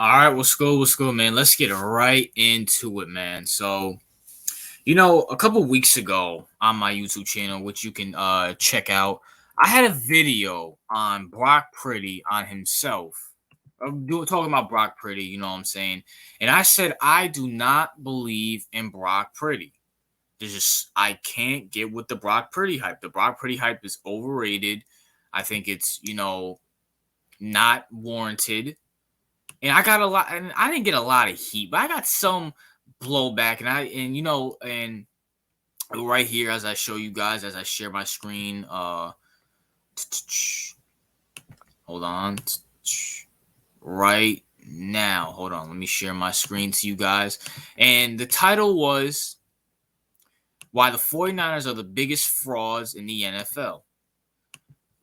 All right, what's good? What's good, man? Let's get right into it, man. So, a couple weeks ago on my YouTube channel, which you can check out, I had a video on Brock Purdy on himself. Talking about Brock Purdy, you know what I'm saying? And I said I do not believe in Brock Purdy. I can't get with the Brock Purdy hype. The Brock Purdy hype is overrated. I think it's not warranted. And I got a lot, and I didn't get a lot of heat, but I got some blowback, and right here as I show you guys as I share my screen. Hold on, right now. Hold on, let me share my screen to you guys. And the title was "Why the 49ers Are the Biggest Frauds in the NFL."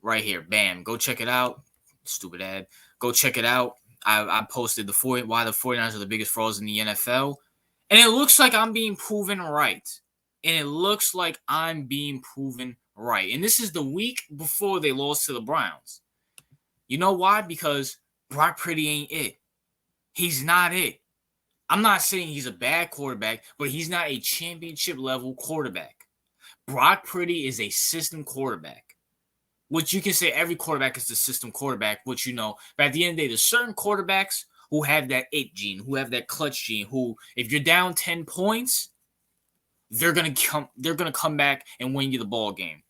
Right here, bam. Go check it out. Stupid ad. Go check it out. I posted why the 49ers are the biggest frauds in the NFL. And it looks like I'm being proven right. And this is the week before they lost to the Browns. You know why? Because Brock Purdy ain't it. He's not it. I'm not saying he's a bad quarterback, but he's not a championship level quarterback. Brock Purdy is a system quarterback. Which you can say every quarterback is the system quarterback, but at the end of the day, there's certain quarterbacks who have that it gene, who have that clutch gene, who, if you're down 10 points, they're gonna come back and win you the ball game.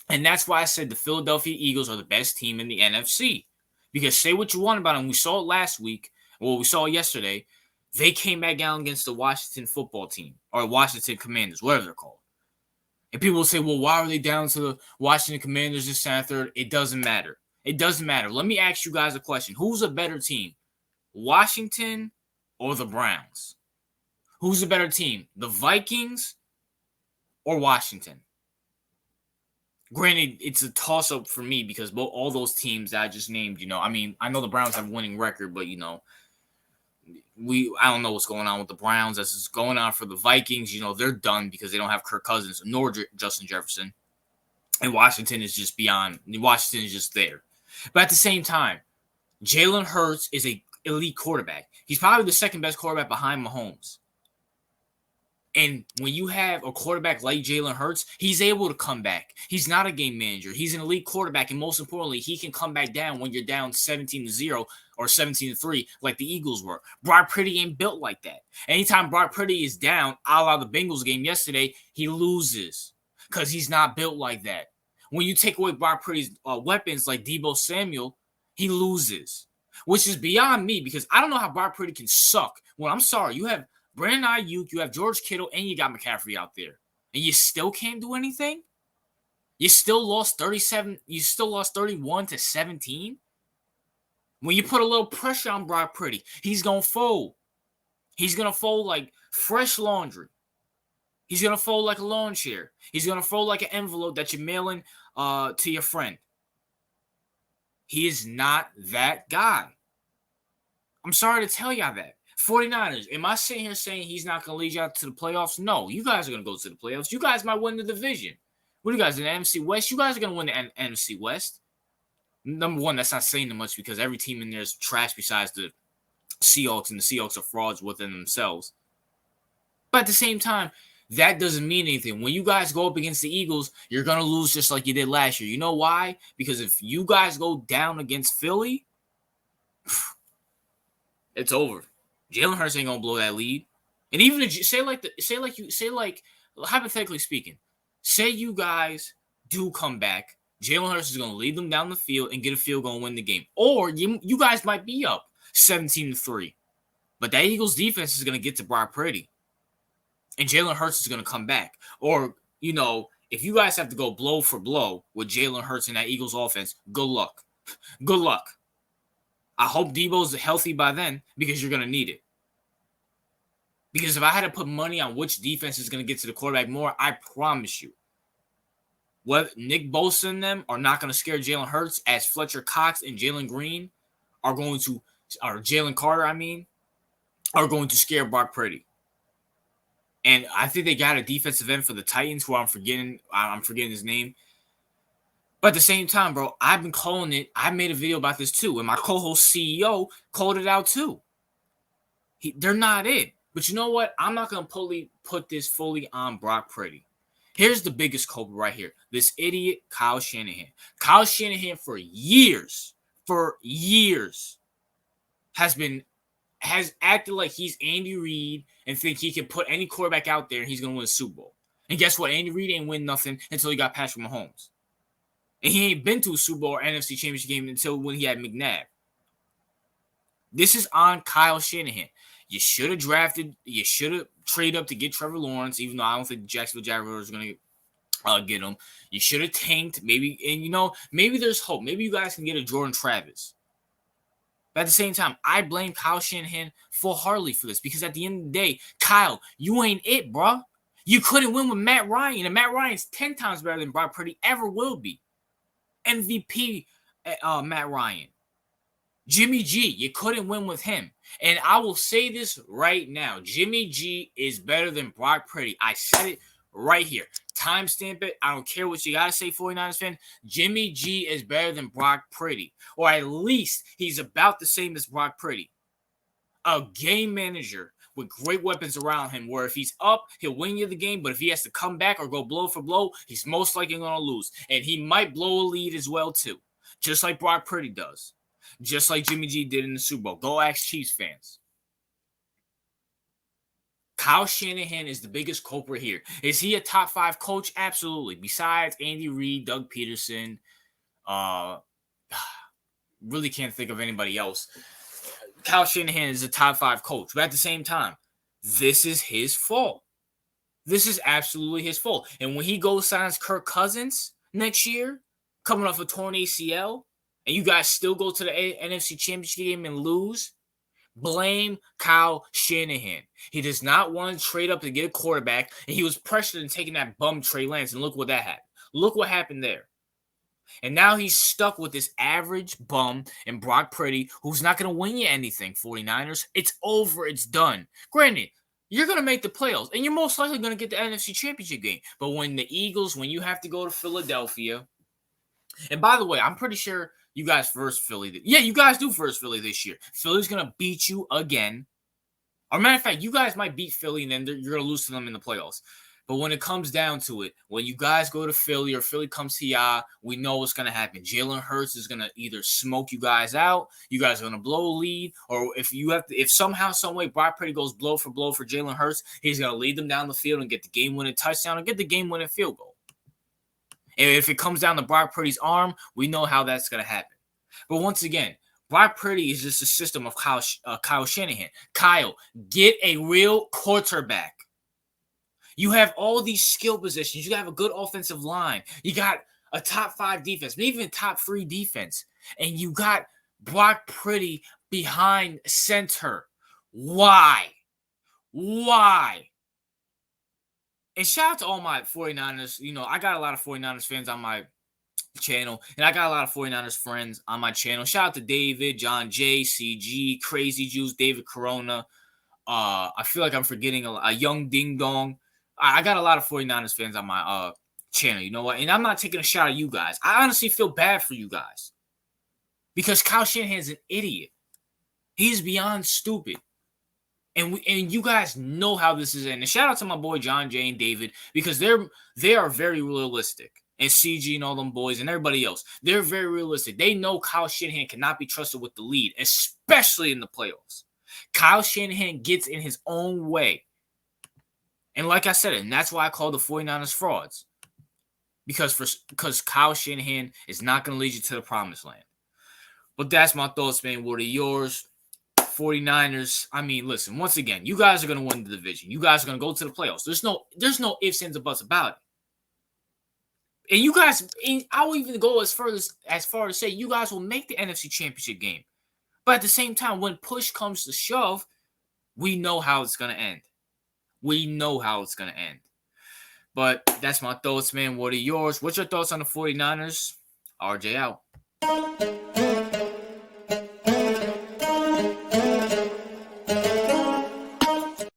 And that's why I said the Philadelphia Eagles are the best team in the NFC. Because say what you want about them, we saw it last week, we saw it yesterday, they came back down against the Washington football team, or Washington Commanders, whatever they're called. And people will say, well, why are they down to the Washington Commanders this and third? It doesn't matter. It doesn't matter. Let me ask you guys a question. Who's a better team? Washington or the Browns? Who's a better team? The Vikings or Washington? Granted, it's a toss-up for me because all those teams that I just named, I know the Browns have a winning record, but, I don't know what's going on with the Browns. As is going on for the Vikings, they're done because they don't have Kirk Cousins nor Justin Jefferson. And Washington is just there. But at the same time, Jalen Hurts is an elite quarterback. He's probably the second best quarterback behind Mahomes. And when you have a quarterback like Jalen Hurts, he's able to come back. He's not a game manager. He's an elite quarterback. And most importantly, he can come back down when you're down 17-0 or 17-3 like the Eagles were. Brock Purdy ain't built like that. Anytime Brock Purdy is down, a la the Bengals game yesterday, he loses because he's not built like that. When you take away Brock Purdy's weapons like Deebosamuel, he loses, which is beyond me because I don't know how Brock Purdy can suck. Well, I'm sorry. You have Brandon Ayuk, you have George Kittle, and you got McCaffrey out there. And you still can't do anything? You still lost 31-17? When you put a little pressure on Brock Purdy, he's going to fold. He's going to fold like fresh laundry. He's going to fold like a lawn chair. He's going to fold like an envelope that you're mailing to your friend. He is not that guy. I'm sorry to tell y'all that. 49ers, am I sitting here saying he's not going to lead you out to the playoffs? No, you guys are going to go to the playoffs. You guys might win the division. What are you guys in the NFC West? You guys are going to win the NFC West. Number one, that's not saying much because every team in there is trash besides the Seahawks, and the Seahawks are frauds within themselves. But at the same time, that doesn't mean anything. When you guys go up against the Eagles, you're going to lose just like you did last year. You know why? Because if you guys go down against Philly, it's over. Jalen Hurts ain't gonna blow that lead. And even if hypothetically speaking, say you guys do come back, Jalen Hurts is gonna lead them down the field and get a field goal and win the game. Or you guys might be up 17-3. But that Eagles defense is gonna get to Brock Purdy. And Jalen Hurts is gonna come back. Or, if you guys have to go blow for blow with Jalen Hurts and that Eagles offense, good luck. Good luck. I hope Deebo's healthy by then because you're going to need it. Because if I had to put money on which defense is going to get to the quarterback more, I promise you, nickbosa and them are not going to scare Jalen Hurts as Fletcher Cox and Jalen Green or Jalen Carter, are going to scare Brock Purdy. And I think they got a defensive end for the Titans who I'm forgetting his name. But at the same time, bro, I've been calling it. I made a video about this too. And my co-host CEO called it out too. They're not it. But you know what? I'm not going to put this fully on Brock Purdy. Here's the biggest culprit right here. This idiot, Kyle Shanahan. Kyle Shanahan for years, has acted like he's Andy Reid and think he can put any quarterback out there and he's going to win a Super Bowl. And guess what? Andy Reid ain't win nothing until he got Patrick Mahomes. And he ain't been to a Super Bowl or NFC Championship game until when he had McNabb. This is on Kyle Shanahan. You should have traded up to get Trevor Lawrence, even though I don't think the Jacksonville Jaguars are going to get him. You should have tanked, maybe, and maybe there's hope. Maybe you guys can get a Jordan Travis. But at the same time, I blame Kyle Shanahan full-heartedly for this because at the end of the day, Kyle, you ain't it, bro. You couldn't win with Matt Ryan, and Matt Ryan's 10 times better than Brock Purdy ever will be. MVP Matt Ryan. Jimmy G, you couldn't win with him. And I will say this right now. Jimmy G is better than Brock Purdy. I said it right here. Timestamp it. I don't care what you got to say, 49ers fan. Jimmy G is better than Brock Purdy. Or at least he's about the same as Brock Purdy. A game manager with great weapons around him where if he's up, he'll win you the game. But if he has to come back or go blow for blow, he's most likely going to lose. And he might blow a lead as well, too. Just like Brock Purdy does. Just like Jimmy G did in the Super Bowl. Go ask Chiefs fans. Kyle Shanahan is the biggest culprit here. Is he a top 5 coach? Absolutely. Besides Andy Reid, Doug Peterson, really can't think of anybody else. Kyle Shanahan is a top 5 coach. But at the same time, this is his fault. This is absolutely his fault. And when he goes signs Kirk Cousins next year, coming off a torn ACL, and you guys still go to the NFC Championship game and lose, blame Kyle Shanahan. He does not want to trade up to get a quarterback, and he was pressured in taking that bum Trey Lance, and look what that happened. Look what happened there. And now he's stuck with this average bum and Brock Purdy, who's not going to win you anything, 49ers. It's over. It's done. Granted, you're going to make the playoffs, and you're most likely going to get the NFC Championship game. But when you have to go to Philadelphia, and by the way, I'm pretty sure you guys first Philly. Yeah, you guys do first Philly this year. Philly's going to beat you again. Or matter of fact, you guys might beat Philly and then you're going to lose to them in the playoffs. But when it comes down to it, when you guys go to Philly or Philly comes to ya, we know what's going to happen. Jalen Hurts is going to either smoke you guys out, you guys are going to blow a lead, or if somehow, some way Brock Purdy goes blow for Jalen Hurts, he's going to lead them down the field and get the game-winning touchdown or get the game-winning field goal. And if it comes down to Brock Purdy's arm, we know how that's going to happen. But once again, Brock Purdy is just a system of Kyle Shanahan. Kyle, get a real quarterback. You have all these skill positions. You have a good offensive line. You got a top 5 defense, maybe even top 3 defense. And you got Brock Purdy behind center. Why? And shout out to all my 49ers. I got a lot of 49ers fans on my channel, and I got a lot of 49ers friends on my channel. Shout out to David, John J, CG, Crazy Juice, David Corona. I feel like I'm forgetting a young Ding Dong. I got a lot of 49ers fans on my channel. You know what? And I'm not taking a shot at you guys. I honestly feel bad for you guys because Kyle Shanahan's an idiot. He's beyond stupid. And you guys know how this is. And shout out to my boy John J and David because they are very realistic. And CG and all them boys and everybody else, they're very realistic. They know Kyle Shanahan cannot be trusted with the lead, especially in the playoffs. Kyle Shanahan gets in his own way. And like I said, and that's why I call the 49ers frauds. Because Kyle Shanahan is not going to lead you to the promised land. But that's my thoughts, man. What are yours? 49ers, I mean, listen, once again, you guys are going to win the division. You guys are going to go to the playoffs. There's no ifs, ands, or buts about it. And you guys, I will even go as far as say you guys will make the NFC Championship game. But at the same time, when push comes to shove, we know how it's going to end. But that's my thoughts, man. What are yours? What's your thoughts on the 49ers? RJ out.